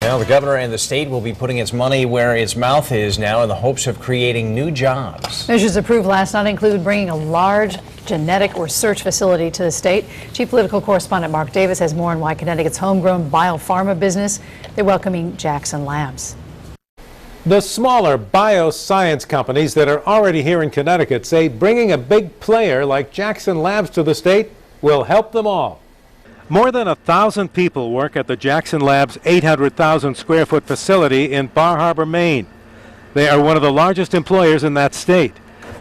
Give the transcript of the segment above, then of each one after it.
Well, the governor and the state will be putting its money where its mouth is now in the hopes of creating new jobs. Measures approved last night include bringing a large genetic research facility to the state. Chief political correspondent Mark Davis has more on why Connecticut's homegrown biopharma business, they're welcoming Jackson Labs. The smaller bioscience companies that are already here in Connecticut say bringing a big player like Jackson Labs to the state will help them all. More than 1,000 people work at the Jackson Labs 800,000 square foot facility in Bar Harbor, Maine. They are one of the largest employers in that state.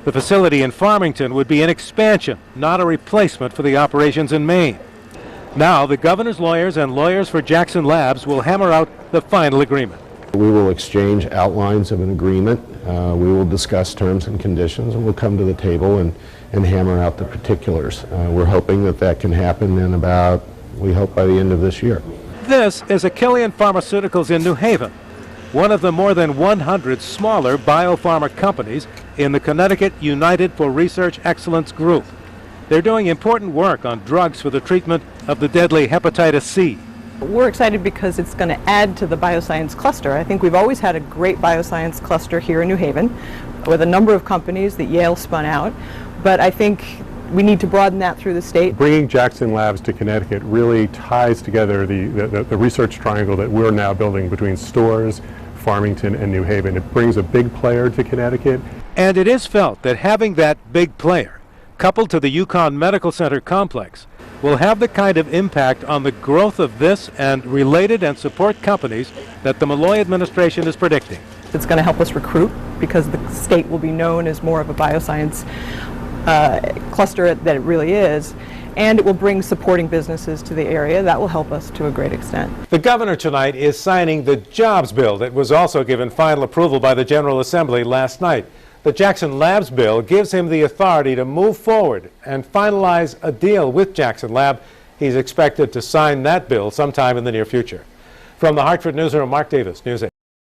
The facility in Farmington would be an expansion, not a replacement for the operations in Maine. Now, the governor's lawyers and lawyers for Jackson Labs will hammer out the final agreement. We will exchange outlines of an agreement. We will discuss terms and conditions, and we'll come to the table and hammer out the particulars. We're hoping that can happen in about, we hope, by the end of this year. This is Achillean Pharmaceuticals in New Haven, one of the more than 100 smaller biopharma companies in the Connecticut United for Research Excellence group. They're doing important work on drugs for the treatment of the deadly hepatitis C. We're excited because it's going to add to the bioscience cluster. I think we've always had a great bioscience cluster here in New Haven with a number of companies that Yale spun out, but I think we need to broaden that through the state. Bringing Jackson Labs to Connecticut really ties together the research triangle that we're now building between Storrs, Farmington, and New Haven. It brings a big player to Connecticut. And it is felt that having that big player, coupled to the Yukon Medical Center complex, will have the kind of impact on the growth of this and related and support companies that the Malloy administration is predicting. It's going to help us recruit because the state will be known as more of a bioscience cluster that it really is, and it will bring supporting businesses to the area. That will help us to a great extent. The governor tonight is signing the jobs bill that was also given final approval by the General Assembly last night. The Jackson Labs bill gives him the authority to move forward and finalize a deal with Jackson Lab. He's expected to sign that bill sometime in the near future. From the Hartford Newsroom, Mark Davis, News 8.